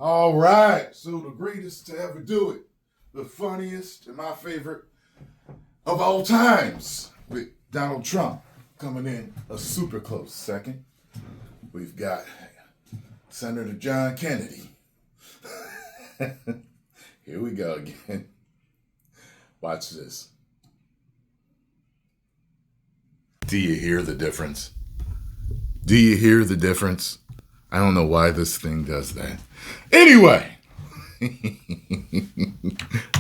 All right, so the greatest to ever do it, the funniest and my favorite of all times, with Donald Trump coming in a super close second. We've got Senator John Kennedy. Here we go again. Watch this. Do you hear the difference? Do you hear the difference? I don't know why this thing does that. Anyway,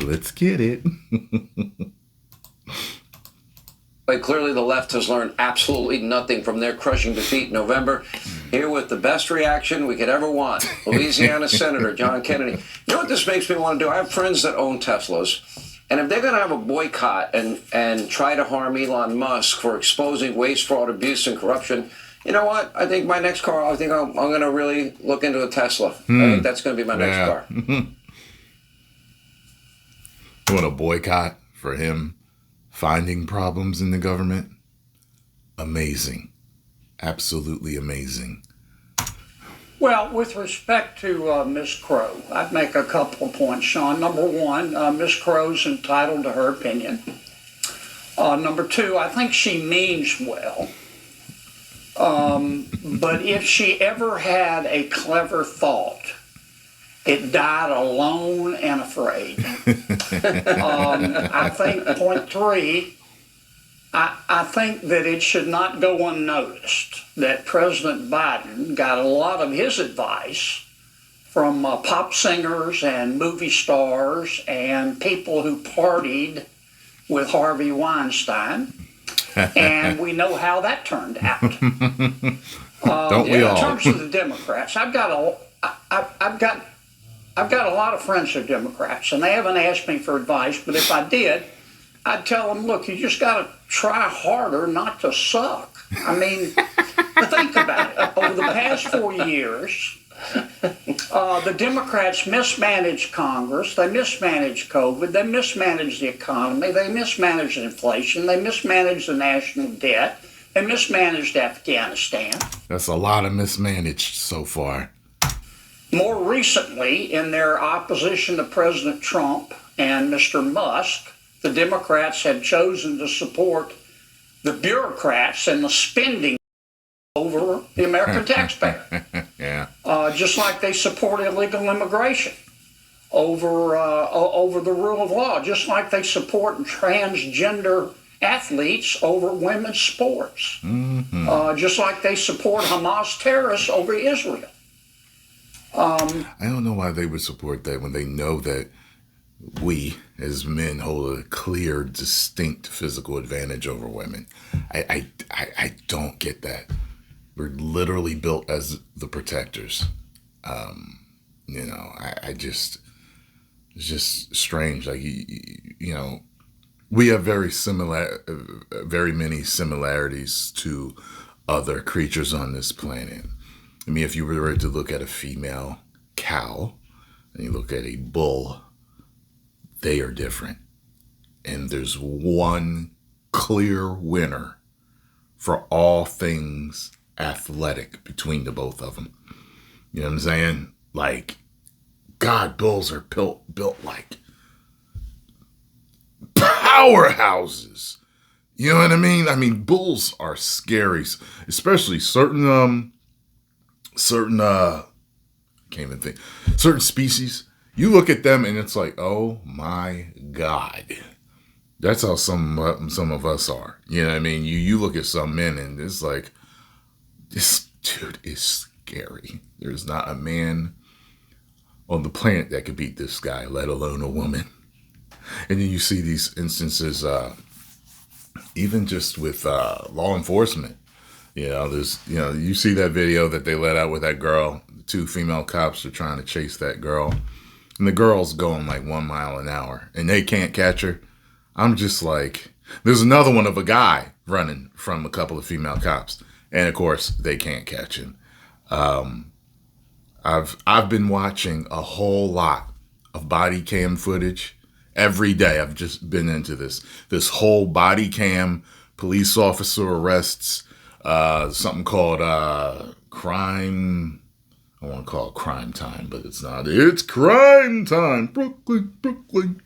let's get it. Clearly, the left has learned absolutely nothing from their crushing defeat in November. Here with the best reaction we could ever want, Louisiana Senator John Kennedy. You know what this makes me want to do? I have friends that own Teslas, and if they're going to have a boycott and try to harm Elon Musk for exposing waste, fraud, abuse, and corruption, you know what? I think my next car, I'm going to really look into a Tesla. I think that's going to be my next car. You want a boycott for him finding problems in the government? Amazing. Absolutely amazing. Well, with respect to Ms. Crow, I'd make a couple of points, Sean. Number one, Ms. Crow's entitled to her opinion. Number two, I think she means well. But if she ever had a clever thought, it died alone and afraid. I think point three, I think that it should not go unnoticed that President Biden got a lot of his advice from pop singers and movie stars and people who partied with Harvey Weinstein. And we know how that turned out. Don't we all? In terms of the Democrats, I've got a lot of friends who are Democrats, and they haven't asked me for advice. But if I did, I'd tell them, look, you just got to try harder not to suck. I mean, think about it. Over the past 4 years, the Democrats mismanaged Congress, they mismanaged COVID, they mismanaged the economy, they mismanaged inflation, they mismanaged the national debt, they mismanaged Afghanistan. That's a lot of mismanaged so far. More recently, in their opposition to President Trump and Mr. Musk, the Democrats had chosen to support the bureaucrats and the spending over the American taxpayer. Yeah. Just like they support illegal immigration over the rule of law, just like they support transgender athletes over women's sports, just like they support Hamas terrorists over Israel. I don't know why they would support that when they know that we as men hold a clear, distinct physical advantage over women. I don't get that. We're literally built as the protectors. It's just strange. Like, we have very many similarities to other creatures on this planet. I mean, if you were to look at a female cow and you look at a bull, they are different. And there's one clear winner for all things athletic between the both of them. You know what I'm saying? Like, God, bulls are built like powerhouses. You know what I mean? I mean, bulls are scary, especially certain species. You look at them and it's like, oh my God. That's how some of us are. You know what I mean? You look at some men and it's like, this dude is scary. There's not a man on the planet that could beat this guy, let alone a woman. And then you see these instances, even just with law enforcement. You see that video that they let out with that girl. The two female cops are trying to chase that girl. And the girl's going like 1 mile an hour. And they can't catch her. I'm just like, there's another one of a guy running from a couple of female cops. And of course, they can't catch him. I've been watching a whole lot of body cam footage every day. I've just been into this whole body cam police officer arrests, something called crime I want to call it crime time, but it's not. It's crime time. Brooklyn, Brooklyn.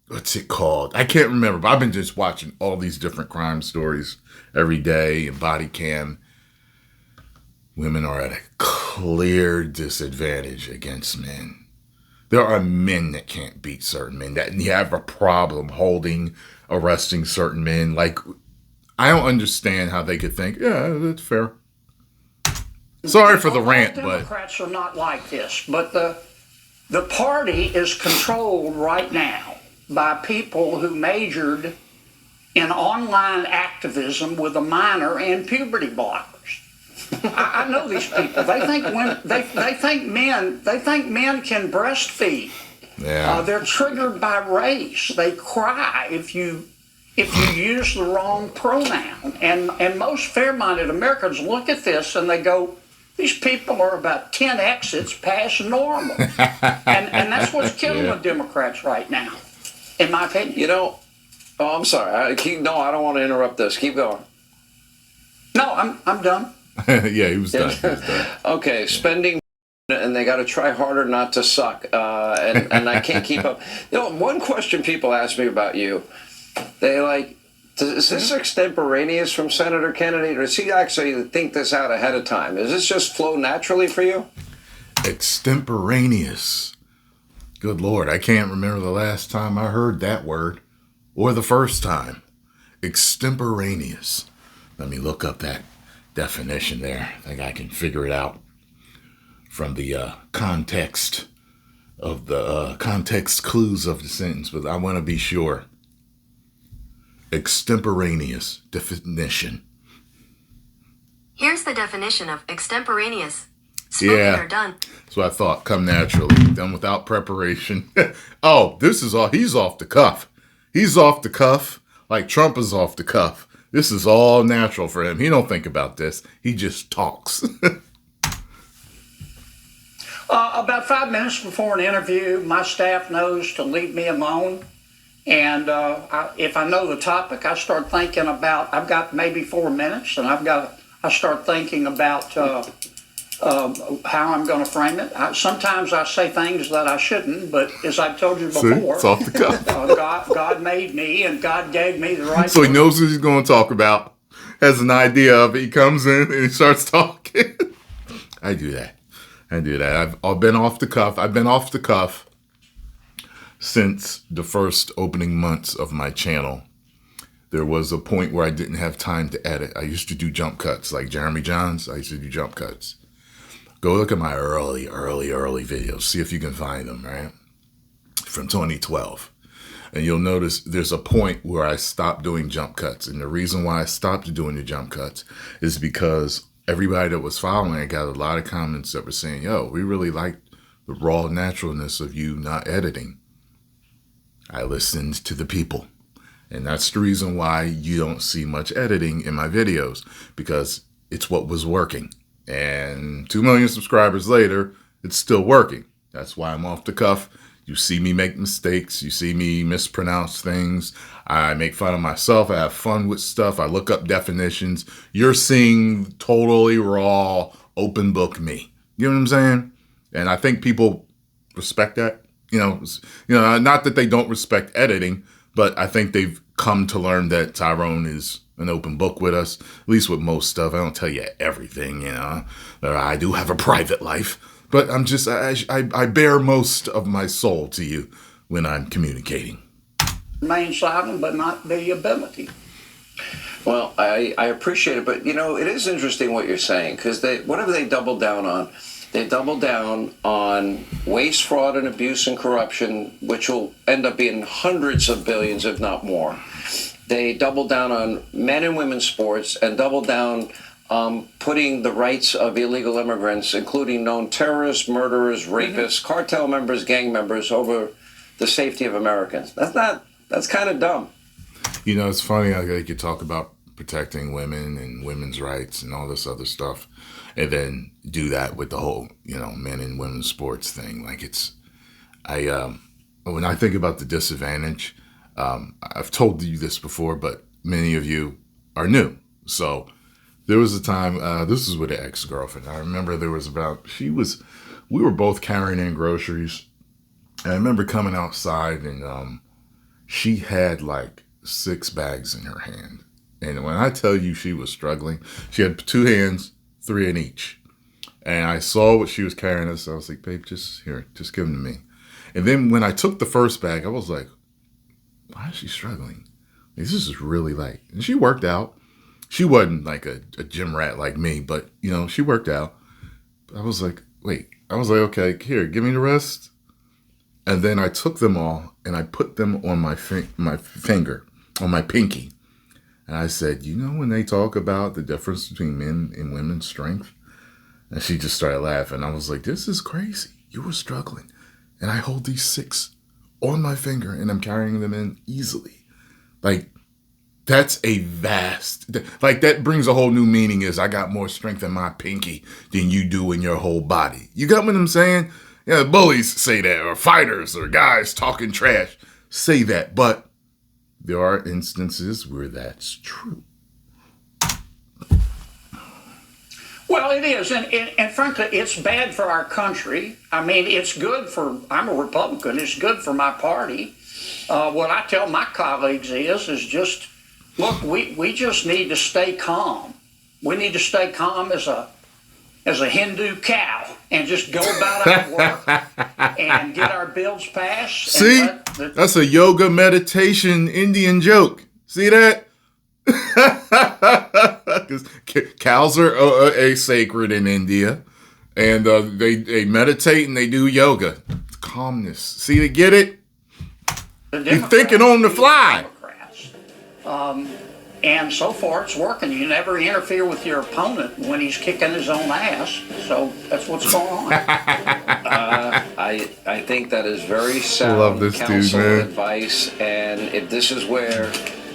What's it called? I can't remember, but I've been just watching all these different crime stories every day and body cam. Women are at a clear disadvantage against men. There are men that can't beat certain men, that you have a problem arresting certain men. Like, I don't understand how they could think, yeah, that's fair. Sorry for the rant, but Democrats are not like this. But the party is controlled right now by people who majored in online activism with a minor in puberty blockers. I know these people. They think men can breastfeed. yeah. They're triggered by race. They cry if you use the wrong pronoun. And most fair-minded Americans look at this and they go, these people are about 10 exits past normal. and that's what's killing the Democrats right now, in my opinion. You know, oh, I'm sorry. I don't want to interrupt this. Keep going. No, I'm done. Yeah, he was done. Okay, spending, and they got to try harder not to suck. And I can't keep up. You know, one question people ask me about you, they like, is this extemporaneous from Senator Kennedy, or does he actually think this out ahead of time? Does this just flow naturally for you? Extemporaneous. Good Lord, I can't remember the last time I heard that word, or the first time. Extemporaneous. Let me look up that definition there. I think I can figure it out from the context clues of the sentence, but I want to be sure. Extemporaneous definition. Here's the definition of extemporaneous. Spoken or done. That's what I thought. Come naturally. Done without preparation. Oh, this is all. He's off the cuff. He's off the cuff like Trump is off the cuff. This is all natural for him. He don't think about this. He just talks. About 5 minutes before an interview, my staff knows to leave me alone. And if I know the topic, I start thinking about, I've got maybe 4 minutes, and I start thinking about how I'm going to frame it. Sometimes I say things that I shouldn't, but as I've told you before, See, it's off the cuff. God made me, and God gave me the right. So he knows what he's going to talk about, has an idea of it. He comes in and he starts talking. I do that. I've been off the cuff. I've been off the cuff since the first opening months of my channel. There was a point where I didn't have time to edit. I used to do jump cuts like Jeremy Johns. I used to do jump cuts. Go look at my early videos. See if you can find them, right? From 2012. And you'll notice there's a point where I stopped doing jump cuts. And the reason why I stopped doing the jump cuts is because everybody that was following, I got a lot of comments that were saying, yo, we really like the raw naturalness of you not editing. I listened to the people. And that's the reason why you don't see much editing in my videos, because it's what was working. And 2 million subscribers later, it's still working. That's why I'm off the cuff. You see me make mistakes. You see me mispronounce things. I make fun of myself. I have fun with stuff. I look up definitions. You're seeing totally raw, open book me. You know what I'm saying? And I think people respect that. You know, not that they don't respect editing, but I think they've come to learn that Tyrone is an open book with us, at least with most stuff. I don't tell you everything, you know. I do have a private life, but I bear most of my soul to you when I'm communicating. Remain silent, but not the ability. Well, I appreciate it, but, you know, it is interesting what you're saying, because whatever they double down on, they double down on waste, fraud, and abuse and corruption, which will end up being hundreds of billions, if not more. They double down on men and women's sports and double down putting the rights of illegal immigrants, including known terrorists, murderers, rapists, cartel members, gang members, over the safety of Americans. That's kind of dumb. You know, it's funny how they could talk about protecting women and women's rights and all this other stuff, and then do that with the whole, you know, men and women's sports thing. Like when I think about the disadvantage, I've told you this before, but many of you are new. So There was a time, this was with an ex-girlfriend. I remember we were both carrying in groceries. And I remember coming outside and she had like 6 bags in her hand. And when I tell you she was struggling, she had 2 hands, 3 in each. And I saw what she was carrying us. So I was like, babe, just give them to me. And then when I took the first bag, I was like, why is she struggling? This is really light. And she worked out. She wasn't like a gym rat like me, but, she worked out. I was like, wait. I was like, okay, here, give me the rest. And then I took them all and I put them on my finger, on my pinky. And I said, when they talk about the difference between men and women's strength? And she just started laughing. I was like, this is crazy. You were struggling. And I hold these 6 on my finger and I'm carrying them in easily. Like, that's that brings a whole new meaning is I got more strength in my pinky than you do in your whole body. You got what I'm saying? Yeah, bullies say that, or fighters, or guys talking trash say that. But there are instances where that's true. Well, it is, and frankly, it's bad for our country. I mean, it's good I'm a Republican, it's good for my party. What I tell my colleagues is just, look, we just need to stay calm. We need to stay calm as a Hindu cow and just go about our work and get our bills passed. See, that's a yoga meditation Indian joke. See that? Because cows are sacred in India, and they meditate and they do yoga. It's calmness. See, to get it? You're thinking on the fly. And so far, it's working. You never interfere with your opponent when he's kicking his own ass. So that's what's going on. I think that is very sound Love this counsel dude, man. and advice. And if this is where,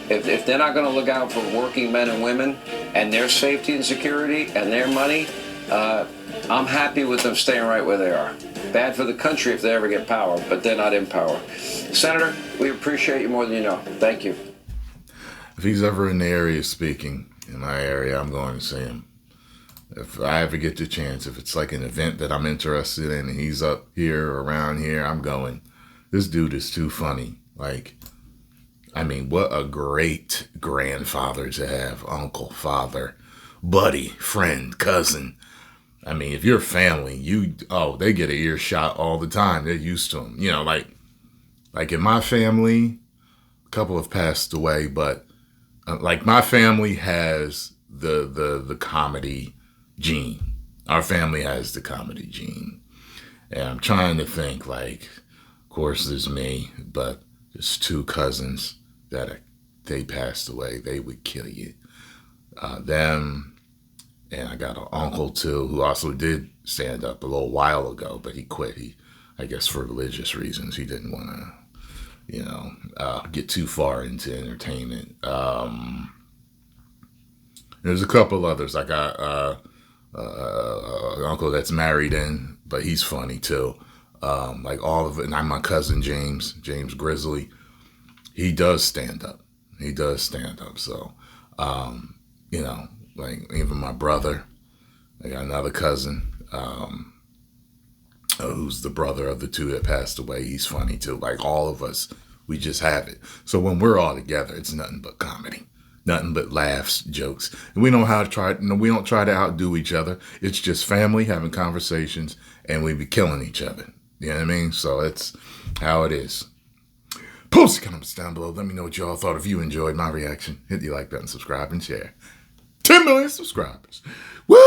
if they're not going to look out for working men and women and their safety and security and their money, I'm happy with them staying right where they are. Bad for the country if they ever get power, but they're not in power. Senator, we appreciate you more than you know. Thank you. If he's ever in the area speaking, in my area, I'm going to see him. If I ever get the chance, if it's like an event that I'm interested in and he's up here or around here, I'm going. This dude is too funny. Like, I mean, what a great grandfather to have. Uncle, father, buddy, friend, cousin. I mean, if you're family, they get an earshot all the time. They're used to him. Like in my family, a couple have passed away, but like my family has the comedy gene. Our family has the comedy gene. And I'm trying to think, like, of course there's me, but there's 2 cousins that they passed away. They would kill you. Them, and I got an uncle too, who also did stand up a little while ago, but he quit. I guess for religious reasons, he didn't want to, get too far into entertainment. There's a couple others. I got an uncle that's married in, but he's funny too. Like all of it. And I'm my cousin James Grizzly. He does stand up. So, like even my brother, I got another cousin, who's the brother of the 2 that passed away. He's funny too. Like all of us, we just have it. So when we're all together, it's nothing but comedy, nothing but laughs, jokes. And we don't try to outdo each other. It's just family having conversations, and we be killing each other. You know what I mean? So it's how it is. Post your comments down below. Let me know what y'all thought. If you enjoyed my reaction, hit the like button, subscribe, and share. 10 million subscribers. Woo!